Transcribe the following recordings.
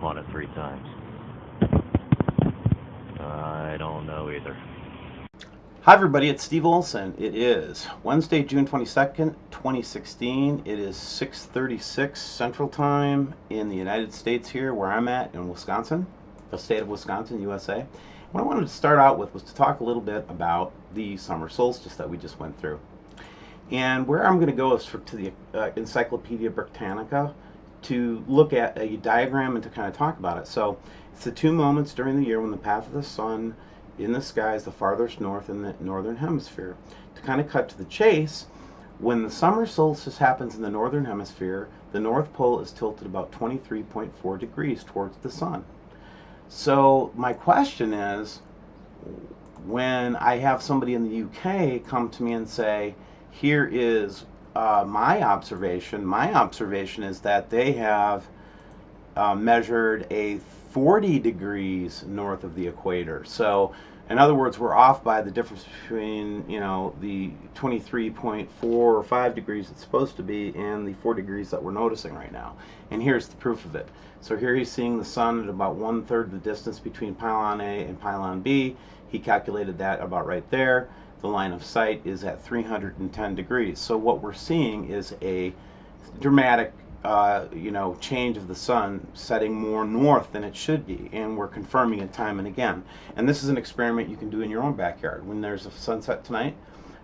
on it 3 times. I don't know either. Hi everybody, it's Steve Olson. It is Wednesday, June 22nd, 2016. It is 6:36 Central Time in the United States here where I'm at in Wisconsin, the state of Wisconsin, USA. What I wanted to start out with was to talk a little bit about the summer solstice that we just went through. And where I'm going to go is to the Encyclopedia Britannica to look at a diagram and to kind of talk about it. So it's the two moments during the year when the path of the sun in the sky is the farthest north in the northern hemisphere. To kind of cut to the chase, when the summer solstice happens in the northern hemisphere, the North Pole is tilted about 23.4 degrees towards the sun. So my question is, when I have somebody in the UK come to me and say, here is my observation is that they have measured a 40 degrees north of the equator. So in other words, we're off by the difference between, the 23.4 or 5 degrees it's supposed to be and the 4 degrees that we're noticing right now. And here's the proof of it. So here he's seeing the sun at about 1/3 the distance between pylon A and pylon B. He calculated that about right there. The line of sight is at 310 degrees. So what we're seeing is a dramatic change of the sun setting more north than it should be, and we're confirming it time and again. And this is an experiment you can do in your own backyard. When there's a sunset tonight,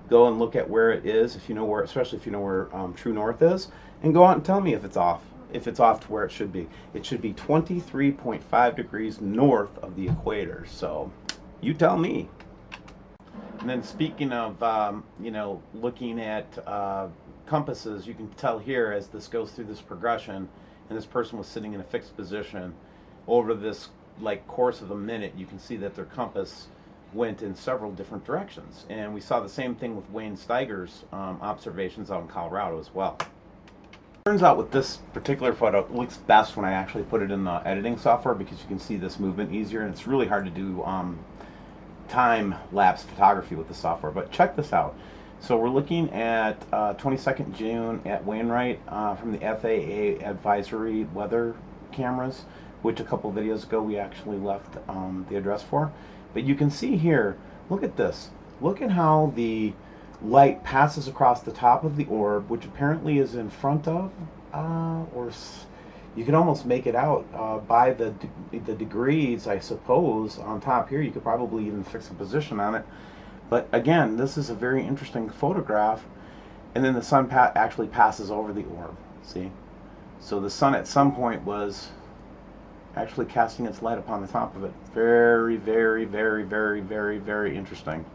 go and look at where it is, if you know where, especially if you know where true north is, and go out and tell me if it's off. If it's off to where it should be. It should be 23.5 degrees north of the equator. So you tell me. And then speaking of, looking at compasses, you can tell here as this goes through this progression, and this person was sitting in a fixed position over this course of a minute, you can see that their compass went in several different directions. And we saw the same thing with Wayne Steiger's observations out in Colorado as well. Turns out with this particular photo, it looks best when I actually put it in the editing software because you can see this movement easier, and it's really hard to do time-lapse photography with the software. But check this out. So we're looking at 22nd June at Wainwright from the FAA advisory weather cameras, which a couple videos ago we actually left the address for. But you can see here, look at this. Look at how the light passes across the top of the orb, which apparently is in front of, you can almost make it out by the degrees, I suppose, on top here. You could probably even fix a position on it. But again, this is a very interesting photograph. And then the sun actually passes over the orb, see? So the sun at some point was actually casting its light upon the top of it. Very, very, very, very, very, very interesting.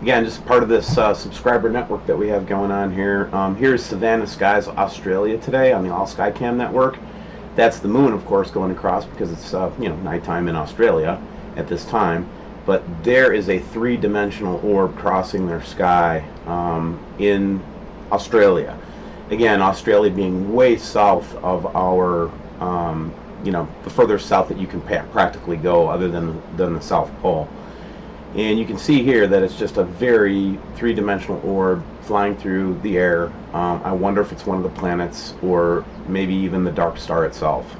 Again, just part of this subscriber network that we have going on here. Here's Savannah Skies, Australia today on the All Sky Cam network. That's the moon, of course, going across because it's nighttime in Australia at this time. But there is a three-dimensional orb crossing their sky in Australia. Again, Australia being way south of our, the further south that you can practically go other than the South Pole. And you can see here that it's just a very three-dimensional orb flying through the air. I wonder if it's one of the planets or maybe even the dark star itself.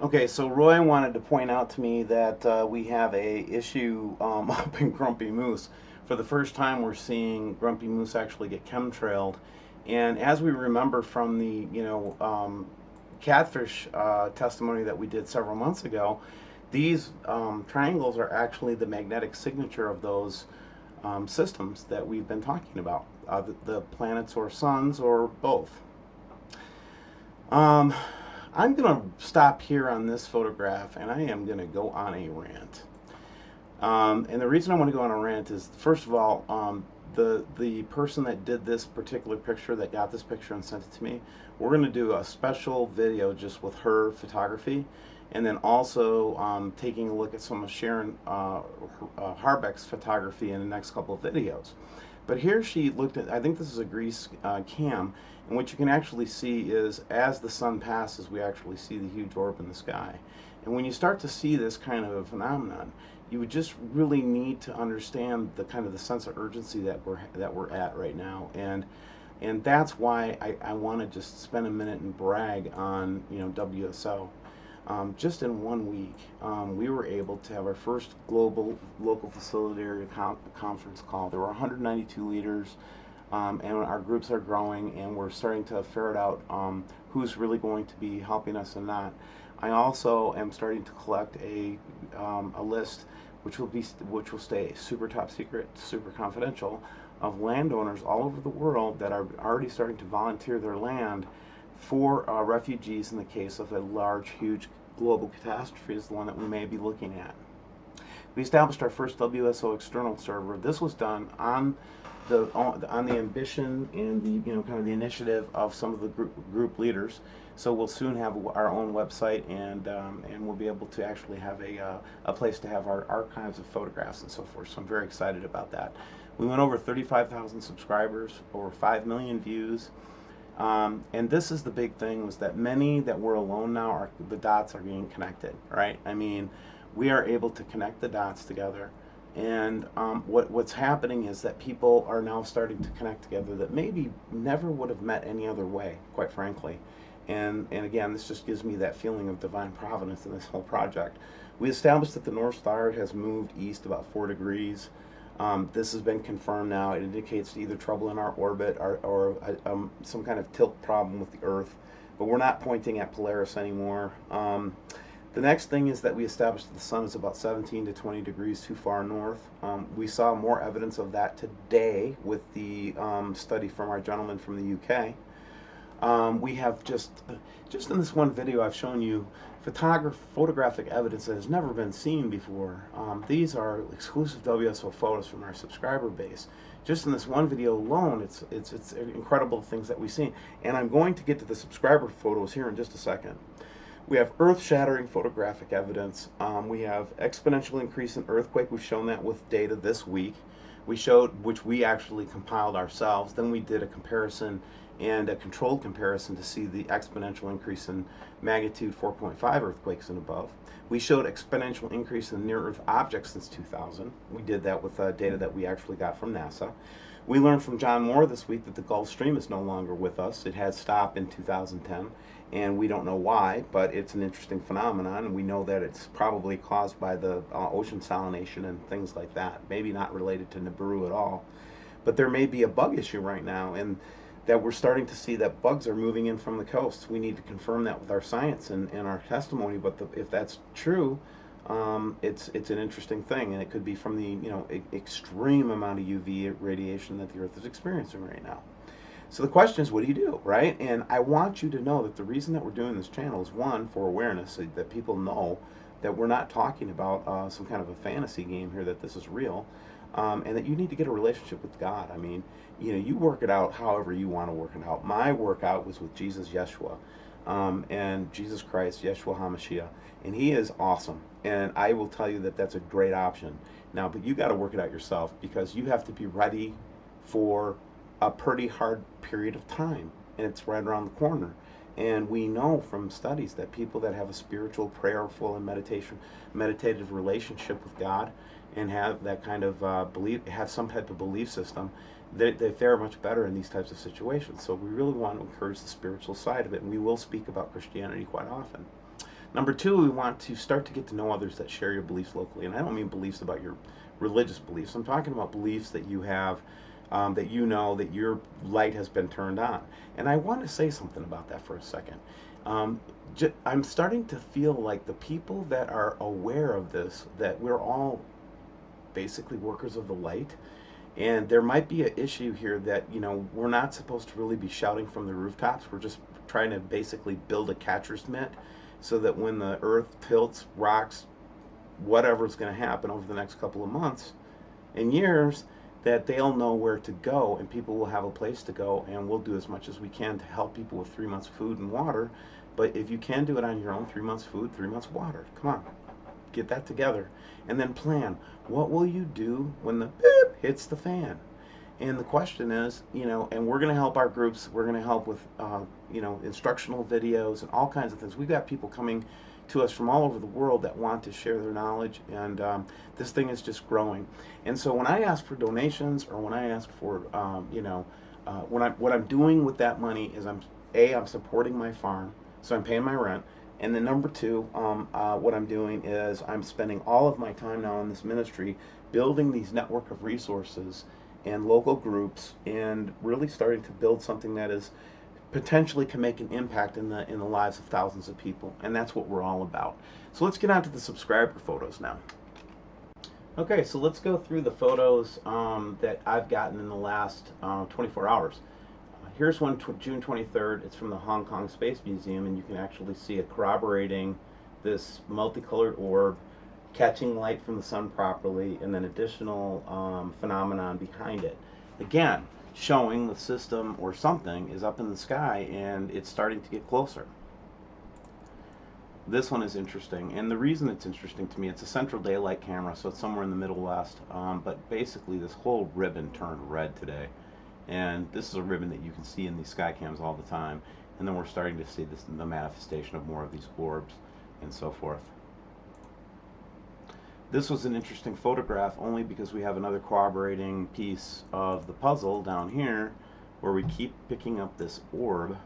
Okay, so Roy wanted to point out to me that we have a issue up in Grumpy Moose. For the first time, we're seeing Grumpy Moose actually get chemtrailed, and as we remember from the catfish testimony that we did several months ago, these triangles are actually the magnetic signature of those systems that we've been talking about, the planets or suns or both. I'm going to stop here on this photograph, and I am going to go on a rant. And the reason I want to go on a rant is, first of all, the person that did this particular picture, that got this picture and sent it to me, we're going to do a special video just with her photography, and then also taking a look at some of Sharon Harbeck's photography in the next couple of videos. But here she looked at, I think this is a grease cam, and what you can actually see is as the sun passes, we actually see the huge orb in the sky. And when you start to see this kind of a phenomenon, you would just really need to understand the kind of the sense of urgency that we're at right now. And And that's why I want to just spend a minute and brag on, WSO. Just in 1 week, we were able to have our first global local facility area conference call. There were 192 leaders, and our groups are growing, and we're starting to ferret out who's really going to be helping us and not. I also am starting to collect a list, which will stay super top secret, super confidential, of landowners all over the world that are already starting to volunteer their land for refugees in the case of a large, huge global catastrophe, is the one that we may be looking at. We established our first WSO external server. This was done on the ambition and the kind of the initiative of some of the group leaders. So we'll soon have our own website, and we'll be able to actually have a place to have our archives of photographs and so forth. So I'm very excited about that. We went over 35,000 subscribers, over 5 million views. And this is the big thing, was that many that were alone now, the dots are being connected, right? I mean, we are able to connect the dots together. And what's happening is that people are now starting to connect together that maybe never would have met any other way, quite frankly. And again, this just gives me that feeling of divine providence in this whole project. We established that the North Star has moved east about 4 degrees. This has been confirmed now. It indicates either trouble in our orbit or some kind of tilt problem with the Earth. But we're not pointing at Polaris anymore. The next thing is that we established that the sun is about 17 to 20 degrees too far north. We saw more evidence of that today with the study from our gentleman from the UK. We have just in this one video I've shown you photographic evidence that has never been seen before. These are exclusive WSO photos from our subscriber base. Just in this one video alone, it's incredible things that we've seen. And I'm going to get to the subscriber photos here in just a second. We have earth-shattering photographic evidence. We have exponential increase in earthquake. We've shown that with data this week. We showed, which we actually compiled ourselves. Then we did a comparison and a controlled comparison to see the exponential increase in magnitude 4.5 earthquakes and above. We showed exponential increase in near-Earth objects since 2000. We did that with data that we actually got from NASA. We learned from John Moore this week that the Gulf Stream is no longer with us. It had stopped in 2010, and we don't know why, but it's an interesting phenomenon, and we know that it's probably caused by the ocean salination and things like that. Maybe not related to Nibiru at all, but there may be a bug issue right now, and that we're starting to see that bugs are moving in from the coast. We need to confirm that with our science and our testimony, but if that's true, it's an interesting thing, and it could be from the extreme amount of UV radiation that the Earth is experiencing right now. So the question is, what do you do, right? And I want you to know that the reason that we're doing this channel is, one, for awareness, so that people know that we're not talking about some kind of a fantasy game here, that this is real, and that you need to get a relationship with God. I mean, you work it out however you want to work it out. My workout was with Jesus Yeshua, and Jesus Christ, Yeshua HaMashiach, and he is awesome. And I will tell you that that's a great option. Now, but you got to work it out yourself, because you have to be ready for a pretty hard period of time, and it's right around the corner. And we know from studies that people that have a spiritual, prayerful, and meditative relationship with God, and have that kind of have some type of belief system, they fare much better in these types of situations. So we really want to encourage the spiritual side of it, and we will speak about Christianity quite often. Number two, we want to start to get to know others that share your beliefs locally. And I don't mean beliefs about your religious beliefs. I'm talking about beliefs that you have, that you know that your light has been turned on. And I want to say something about that for a second. I'm starting to feel like the people that are aware of this, that we're all basically workers of the light, and there might be an issue here that we're not supposed to really be shouting from the rooftops. We're just trying to basically build a catcher's mitt, so that when the earth tilts, rocks, whatever's going to happen over the next couple of months and years, that they'll know where to go, and people will have a place to go, and we'll do as much as we can to help people with 3 months food and water. But if you can do it on your own, 3 months food, 3 months water, come on, get that together, and then plan. What will you do when the beep hits the fan? And the question is, and we're going to help our groups. We're going to help with, instructional videos and all kinds of things. We've got people coming to us from all over the world that want to share their knowledge, and this thing is just growing. And so when I ask for donations, or when I ask for, what I'm doing with that money is I'm supporting my farm, so I'm paying my rent, and then number two, what I'm doing is I'm spending all of my time now in this ministry, building these network of resources and local groups, and really starting to build something that is potentially can make an impact in the lives of thousands of people, and that's what we're all about. So let's get on to the subscriber photos now. Okay, so let's go through the photos that I've gotten in the last 24 hours. Here's one, June 23rd. It's from the Hong Kong Space Museum, and you can actually see it corroborating this multicolored orb, catching light from the sun properly, and then additional phenomenon behind it. Again, showing the system or something is up in the sky, and it's starting to get closer. This one is interesting, and the reason it's interesting to me, it's a central daylight camera, so it's somewhere in the Middle West, but basically this whole ribbon turned red today, and this is a ribbon that you can see in these sky cams all the time, and then we're starting to see the manifestation of more of these orbs and so forth. This was an interesting photograph only because we have another corroborating piece of the puzzle down here where we keep picking up this orb.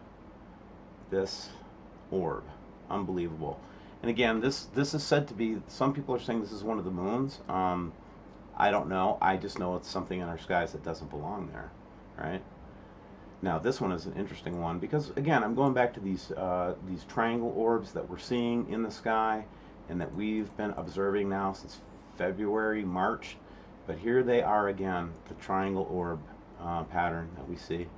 Unbelievable. And again, this is said to be, some people are saying this is one of the moons. I don't know. I just know it's something in our skies that doesn't belong there, right? Now this one is an interesting one because again, I'm going back to these triangle orbs that we're seeing in the sky and that we've been observing now since February, March. But here they are again, the triangle orb pattern that we see.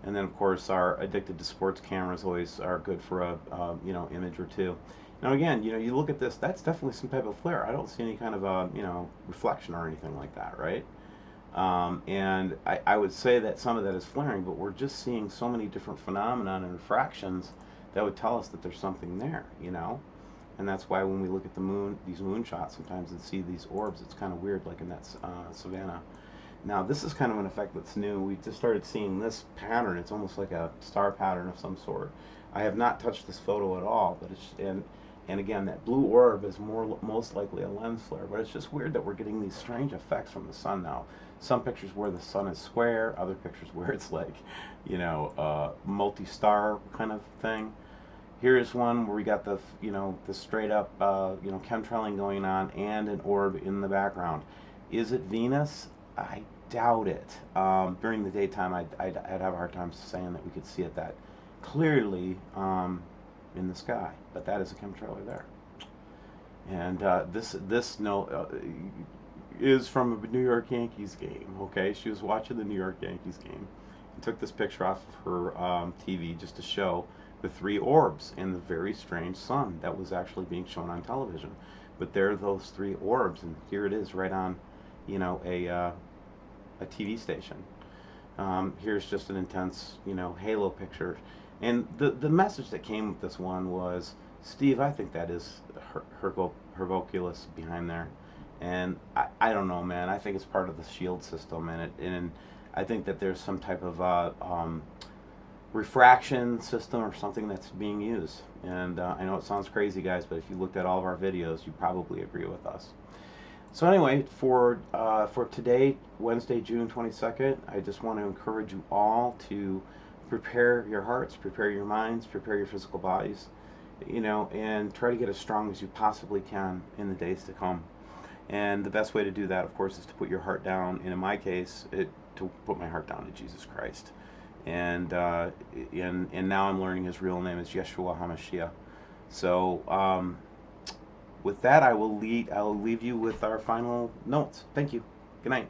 And then of course our addicted to sports cameras always are good for a image or two. Now again, you look at this, that's definitely some type of flare. I don't see any kind of a reflection or anything like that, right? And I would say that some of that is flaring, but we're just seeing so many different phenomena and refractions that would tell us that there's something there, And that's why when we look at the moon, these moon shots sometimes and see these orbs, it's kind of weird, like in that savannah. Now this is kind of an effect that's new. We just started seeing this pattern. It's almost like a star pattern of some sort. I have not touched this photo at all, but and again, that blue orb is most likely a lens flare, but it's just weird that we're getting these strange effects from the sun now. Some pictures where the sun is square, other pictures where it's like, multi-star kind of thing. Here's one where we got the straight up, chemtrailing going on and an orb in the background. Is it Venus? I doubt it. During the daytime, I'd have a hard time saying that we could see it that clearly in the sky, but that is a chemtrailer there. And this note is from a New York Yankees game. Okay, she was watching the New York Yankees game and took this picture off of her TV just to show the three orbs in the very strange sun that was actually being shown on television. But there are those three orbs, and here it is right on, a TV station. Here's just an intense, halo picture. And the message that came with this one was, Steve, I think that is Hervoculus behind there. And I don't know, man. I think it's part of the shield system, and I think that there's some type of refraction system or something that's being used. And I know it sounds crazy, guys, but if you looked at all of our videos, you probably agree with us. So anyway, for today, Wednesday, June 22nd, I just want to encourage you all to prepare your hearts, prepare your minds, prepare your physical bodies, and try to get as strong as you possibly can in the days to come. And the best way to do that, of course, is to put your heart down, and in my case, to put my heart down to Jesus Christ. And now I'm learning his real name is Yeshua HaMashiach. So with that, I will leave you with our final notes. Thank you. Good night.